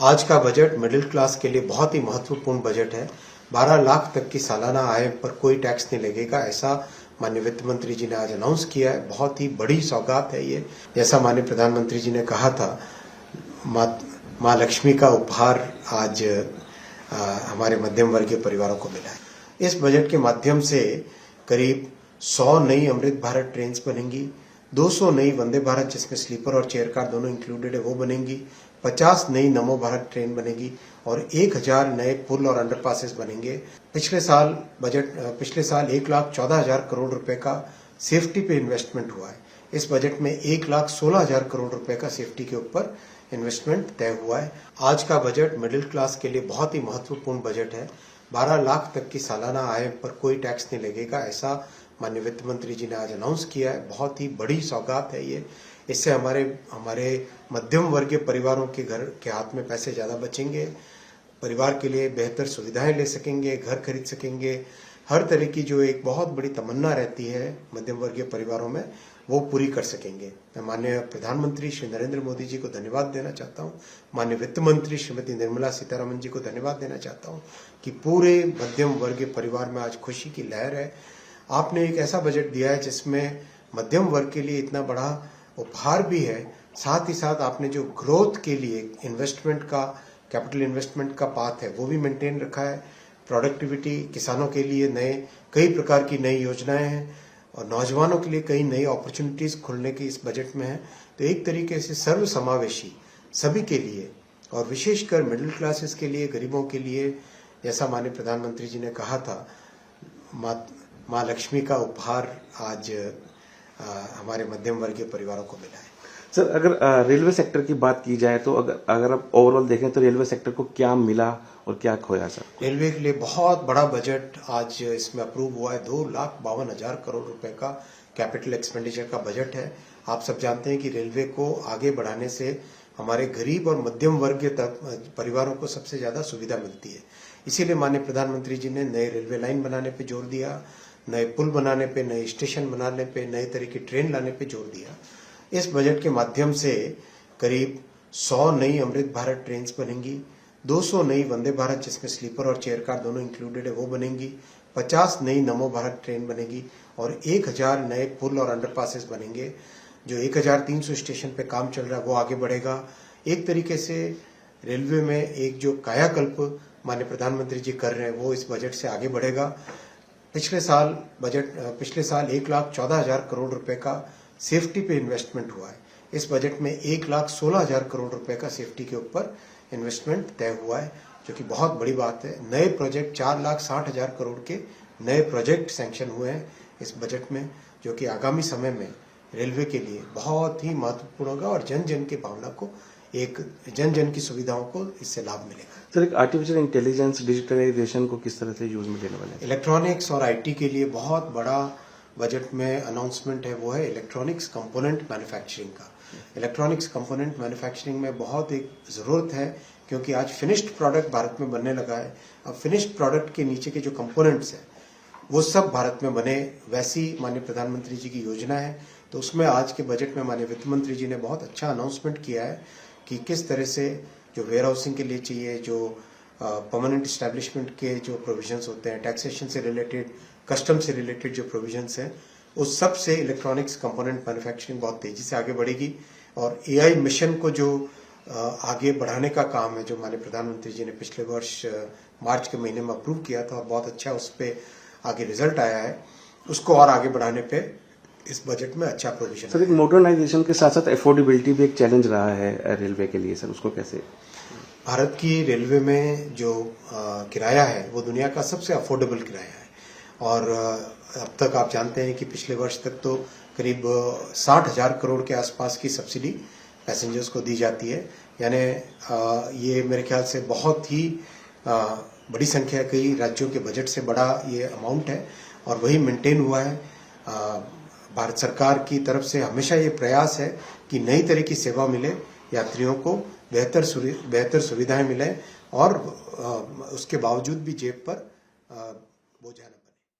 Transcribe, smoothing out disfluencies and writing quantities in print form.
आज का budget middle class के लिए बहुत ही महत्वपूर्ण बजट है। 12 लाख तक की सालाना आय पर कोई टैक्स नहीं लगेगा, ऐसा माननीय वित्त मंत्री जी ने आज अनाउंस किया है। बहुत ही बड़ी सौगात है ये। जैसा माननीय प्रधानमंत्री जी ने कहा था, माँ लक्ष्मी का उपहार आज हमारे मध्यम वर्गीय परिवारों को मिला है। इस बजट के माध्यम से करीब 100 नई अमृत भारत ट्रेन बनेंगी, 200 नई वंदे भारत जिसमें स्लीपर और चेयर कार दोनों इंक्लूडेड है वो बनेंगी, 50 नई नमो भारत ट्रेन बनेगी और 1000 नए पुल और अंडरपासेस बनेंगे। पिछले साल 1,14,000 करोड़ रुपए का सेफ्टी पे इन्वेस्टमेंट हुआ है। इस बजट में 1,16,000 करोड़ रुपए का सेफ्टी के ऊपर इन्वेस्टमेंट तय हुआ है। आज का बजट मिडिल क्लास के लिए बहुत ही महत्वपूर्ण बजट है। 12 लाख तक की सालाना आय पर कोई टैक्स नहीं लगेगा, ऐसा माननीय वित्त मंत्री जी ने आज अनाउंस किया है। बहुत ही बड़ी सौगात है ये। इससे हमारे मध्यम वर्गीय परिवारों के घर के हाथ में पैसे ज्यादा बचेंगे, परिवार के लिए बेहतर सुविधाएं ले सकेंगे, घर खरीद सकेंगे। हर तरह की जो एक बहुत बड़ी तमन्ना रहती है मध्यम वर्गीय परिवारों में, वो पूरी कर सकेंगे। मैं माननीय प्रधानमंत्री श्री नरेंद्र मोदी जी को धन्यवाद देना चाहता हूँ, माननीय वित्त मंत्री श्रीमती निर्मला सीतारमण जी को धन्यवाद देना चाहता हूँ कि पूरे मध्यम वर्गीय परिवार में आज खुशी की लहर है। आपने एक ऐसा बजट दिया है जिसमें मध्यम वर्ग के लिए इतना बड़ा उपहार भी है, साथ ही साथ आपने जो ग्रोथ के लिए इन्वेस्टमेंट का, कैपिटल इन्वेस्टमेंट का पाथ है वो भी मेंटेन रखा है। प्रोडक्टिविटी, किसानों के लिए कई प्रकार की नई योजनाएं हैं और नौजवानों के लिए कई नई अपॉर्चुनिटीज खुलने की इस बजट में है। तो एक तरीके से सर्व समावेशी सभी के लिए और विशेषकर मिडिल क्लासेस के लिए, गरीबों के लिए, जैसा माननीय प्रधानमंत्री जी ने कहा था, माँ लक्ष्मी का उपहार आज हमारे मध्यम वर्गीय परिवारों को मिला है। सर, अगर रेलवे सेक्टर की बात की जाए तो अगर आप ओवरऑल देखें तो रेलवे सेक्टर को क्या मिला और क्या खोया सर? रेलवे के लिए बहुत बड़ा बजट आज इसमें अप्रूव हुआ है। 2,52,000 करोड़ रुपए का कैपिटल एक्सपेंडिचर का बजट है। आप सब जानते हैं कि रेलवे को आगे बढ़ाने से हमारे गरीब और मध्यम वर्गीय परिवारों को सबसे ज्यादा सुविधा मिलती है। इसीलिए माननीय प्रधानमंत्री जी ने नए रेलवे लाइन बनाने पे जोर दिया, नए पुल बनाने पे, नए स्टेशन बनाने पे, नए तरह की ट्रेन लाने पे जोर दिया। इस बजट के माध्यम से करीब 100 नई अमृत भारत ट्रेन बनेंगी, 200 नई वंदे भारत जिसमें स्लीपर और चेयर कार दोनों इंक्लूडेड है वो बनेंगी, 50 नई नमो भारत ट्रेन बनेगी और 1000 नए पुल और अंडरपासेस बनेंगे। जो 1300 स्टेशन पे काम चल रहा है वो आगे बढ़ेगा। एक तरीके से रेलवे में एक जो कायाकल्प माननीय प्रधानमंत्री जी कर रहे हैं वो इस बजट से आगे बढ़ेगा। पिछले साल 1,14,000 करोड़ रुपए का सेफ्टी पे इन्वेस्टमेंट हुआ है। इस बजट में 1,16,000 करोड़ रुपए का सेफ्टी के ऊपर इन्वेस्टमेंट तय हुआ है, जो कि बहुत बड़ी बात है। नए प्रोजेक्ट 4,60,000 करोड़ के नए प्रोजेक्ट सैंक्शन हुए हैं इस बजट में, जो कि आगामी समय में रेलवे के लिए बहुत ही महत्वपूर्ण होगा और जन जन की भावना को, जन जन की सुविधाओं को इससे लाभ मिलेगा। सर, एक आर्टिफिशियल इंटेलिजेंस, डिजिटलाइजेशन को किस तरह से यूज में लेने वाले हैं? इलेक्ट्रॉनिक्स और आईटी के लिए बहुत बड़ा बजट में अनाउंसमेंट है, वो है इलेक्ट्रॉनिक्स कंपोनेंट मैन्युफैक्चरिंग का। इलेक्ट्रॉनिक्स कंपोनेंट मैन्युफैक्चरिंग में बहुत एक जरूरत है, क्योंकि आज फिनिश्ड प्रोडक्ट भारत में बनने लगा है। अब फिनिश्ड प्रोडक्ट के नीचे के जो कंपोनेंट्स हैं वो सब भारत में बने, वैसी माननीय प्रधानमंत्री जी की योजना है। तो उसमें आज के बजट में माननीय वित्त मंत्री जी ने बहुत अच्छा अनाउंसमेंट किया है कि किस तरह से जो वेयर हाउसिंग के लिए चाहिए, जो परमानेंट एस्टैब्लिशमेंट के जो प्रोविजंस होते हैं, टैक्सेशन से रिलेटेड, कस्टम से रिलेटेड जो प्रोविजंस हैं, उस सब से इलेक्ट्रॉनिक्स कंपोनेंट मैन्युफैक्चरिंग बहुत तेजी से आगे बढ़ेगी। और एआई मिशन को जो आगे बढ़ाने का काम है, जो हमारे प्रधानमंत्री जी ने पिछले वर्ष मार्च के महीने में अप्रूव किया था और बहुत अच्छा उस पर आगे रिजल्ट आया है, उसको और आगे बढ़ाने पे इस बजट में अच्छा प्रोविजन। सर, एक मॉडर्नाइजेशन के साथ साथ अफोर्डेबिलिटी भी एक चैलेंज रहा है रेलवे के लिए, सर उसको कैसे? भारत की रेलवे में जो किराया है वो दुनिया का सबसे अफोर्डेबल किराया है और अब तक आप जानते हैं कि पिछले वर्ष तक तो करीब 60,000 करोड़ के आसपास की सब्सिडी पैसेंजर्स को दी जाती है। यानी ये मेरे ख्याल से बहुत ही बड़ी संख्या, कई राज्यों के बजट से बड़ा ये अमाउंट है और वही मेंटेन हुआ है। भारत सरकार की तरफ से हमेशा ये प्रयास है कि नई तरह की सेवा मिले, यात्रियों को बेहतर सुविधाएं मिले और उसके बावजूद भी जेब पर बोझ